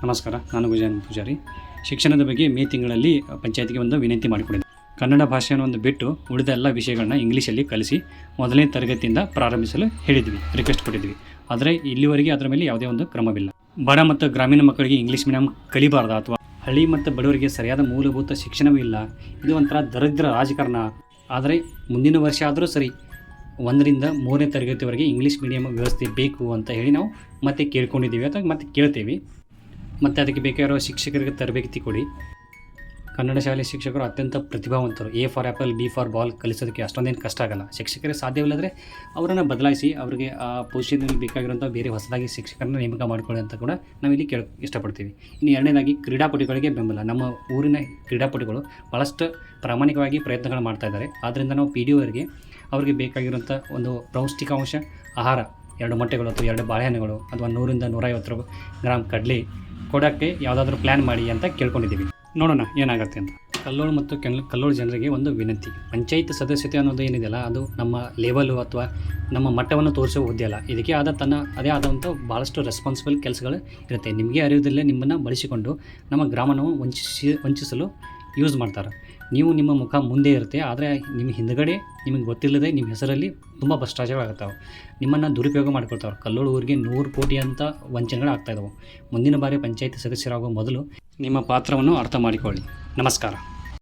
ನಮಸ್ಕಾರ, ನಾನು ಗುಜಾನ್ ಪೂಜಾರಿ. ಶಿಕ್ಷಣದ ಬಗ್ಗೆ ಮೇ ತಿಂಗಳಲ್ಲಿ ಪಂಚಾಯತಿಗೆ ಒಂದು ವಿನಂತಿ ಮಾಡಿಕೊಂಡಿದ್ದೆ. ಕನ್ನಡ ಭಾಷೆಯನ್ನು ಒಂದು ಬಿಟ್ಟು ಉಳಿದ ಎಲ್ಲ ವಿಷಯಗಳನ್ನ ಇಂಗ್ಲೀಷಲ್ಲಿ ಕಲಿಸಿ ಮೊದಲನೇ ತರಗತಿಯಿಂದ ಪ್ರಾರಂಭಿಸಲು ಹೇಳಿದ್ವಿ, ರಿಕ್ವೆಸ್ಟ್ ಕೊಟ್ಟಿದ್ವಿ. ಆದರೆ ಇಲ್ಲಿವರೆಗೆ ಅದರ ಮೇಲೆ ಯಾವುದೇ ಒಂದು ಕ್ರಮವಿಲ್ಲ. ಬಡ ಮತ್ತು ಗ್ರಾಮೀಣ ಮಕ್ಕಳಿಗೆ ಇಂಗ್ಲೀಷ್ ಮೀಡಿಯಂ ಕಲಿಬಾರ್ದು ಅಥವಾ ಹಳ್ಳಿ ಮತ್ತು ಬಡವರಿಗೆ ಸರಿಯಾದ ಮೂಲಭೂತ ಶಿಕ್ಷಣವೂ ಇಲ್ಲ. ಇದು ಒಂಥರ ದರಿದ್ರ ರಾಜಕಾರಣ. ಆದರೆ ಮುಂದಿನ ವರ್ಷ ಆದರೂ ಸರಿ 1ರಿಂದ 3ನೇ ತರಗತಿವರೆಗೆ ಇಂಗ್ಲೀಷ್ ಮೀಡಿಯಂ ವ್ಯವಸ್ಥೆ ಬೇಕು ಅಂತ ಹೇಳಿ ನಾವು ಮತ್ತೆ ಕೇಳ್ಕೊಂಡಿದ್ದೀವಿ ಅಥವಾ ಮತ್ತೆ ಕೇಳ್ತೇವೆ. ಮತ್ತು ಅದಕ್ಕೆ ಬೇಕಾಗಿರೋ ಶಿಕ್ಷಕರಿಗೆ ತರಬೇತಿ ಕೊಡಿ. ಕನ್ನಡ ಶಾಲೆ ಶಿಕ್ಷಕರು ಅತ್ಯಂತ ಪ್ರತಿಭಾವಂತರು. A for apple, B for ball ಕಲಿಸೋದಕ್ಕೆ ಅಷ್ಟೊಂದೇನು ಕಷ್ಟ ಆಗಲ್ಲ. ಶಿಕ್ಷಕರಿಗೆ ಸಾಧ್ಯವಿಲ್ಲದ್ರೆ ಅವರನ್ನು ಬದಲಾಯಿಸಿ ಅವರಿಗೆ ಆ ಪೊಸಿಷನ್ನಲ್ಲಿ ಬೇಕಾಗಿರೋಂಥ ಬೇರೆ ಹೊಸದಾಗಿ ಶಿಕ್ಷಕರನ್ನ ನೇಮಕ ಮಾಡಿಕೊಳ್ಳಿ ಅಂತ ಕೂಡ ನಾವಿಲ್ಲಿ ಇಷ್ಟಪಡ್ತೀವಿ. ಇನ್ನು ಎರಡನೇದಾಗಿ ಕ್ರೀಡಾಪಟುಗಳಿಗೆ ಬೆಂಬಲ. ನಮ್ಮ ಊರಿನ ಕ್ರೀಡಾಪಟುಗಳು ಭಾಳಷ್ಟು ಪ್ರಾಮಾಣಿಕವಾಗಿ ಪ್ರಯತ್ನಗಳು ಮಾಡ್ತಾಯಿದ್ದಾರೆ. ಆದ್ದರಿಂದ ನಾವು PDOವರಿಗೆ ಅವ್ರಿಗೆ ಬೇಕಾಗಿರೋಂಥ ಒಂದು ಪೌಷ್ಟಿಕಾಂಶ ಆಹಾರ 2 ಮೊಟ್ಟೆಗಳು ಅಥವಾ 2 ಬಾಳೆಹಣ್ಣುಗಳು ಅಥವಾ 100ರಿಂದ 150 ಗ್ರಾಮ್ ಕಡಲೆ ಕೊಡೋಕ್ಕೆ ಯಾವುದಾದ್ರೂ ಪ್ಲ್ಯಾನ್ ಮಾಡಿ ಅಂತ ಕೇಳ್ಕೊಂಡಿದ್ದೀವಿ. ನೋಡೋಣ ಏನಾಗುತ್ತೆ ಅಂತ. ಕಲ್ಲೋಳು ಮತ್ತು ಕಲ್ಲೋಳು ಜನರಿಗೆ ಒಂದು ವಿನಂತಿ. ಪಂಚಾಯತ್ ಸದಸ್ಯತೆ ಅನ್ನೋದು ಏನಿದೆಯಲ್ಲ, ಅದು ನಮ್ಮ ಲೆವೆಲು ಅಥವಾ ನಮ್ಮ ಮಟ್ಟವನ್ನು ತೋರಿಸೋ ಹುದ್ದೆ ಅಲ್ಲ. ಇದಕ್ಕೆ ಅದೇ ಆದಂಥ ಭಾಳಷ್ಟು ರೆಸ್ಪಾನ್ಸಿಬಲ್ ಕೆಲಸಗಳು ಇರುತ್ತೆ. ನಿಮಗೆ ಅರಿವುದಲ್ಲೇ ನಿಮ್ಮನ್ನು ಬಳಸಿಕೊಂಡು ನಮ್ಮ ಗ್ರಾಮವನ್ನು ವಂಚಿಸಲು ಯೂಸ್ ಮಾಡ್ತಾರೆ. ನೀವು ನಿಮ್ಮ ಮುಖ ಮುಂದೆ ಇರುತ್ತೆ, ಆದರೆ ನಿಮ್ಮ ಹಿಂದುಗಡೆ ನಿಮಗೆ ಗೊತ್ತಿಲ್ಲದೆ ನಿಮ್ಮ ಹೆಸರಲ್ಲಿ ತುಂಬ ಭ್ರಷ್ಟಾಚಾರಗಳಾಗ್ತಾವೆ. ನಿಮ್ಮನ್ನು ದುರುಪಯೋಗ ಮಾಡ್ಕೊಳ್ತಾವೆ. ಕಲ್ಲೋಳು ಊರಿಗೆ 100 ಕೋಟಿ ಅಂತ ವಂಚನೆಗಳು ಆಗ್ತಾಯಿದ್ದಾವೆ. ಮುಂದಿನ ಬಾರಿ ಪಂಚಾಯತ್ ಸದಸ್ಯರಾಗುವ ಮೊದಲು ನಿಮ್ಮ ಪಾತ್ರವನ್ನು ಅರ್ಥ ಮಾಡಿಕೊಳ್ಳಿ. ನಮಸ್ಕಾರ.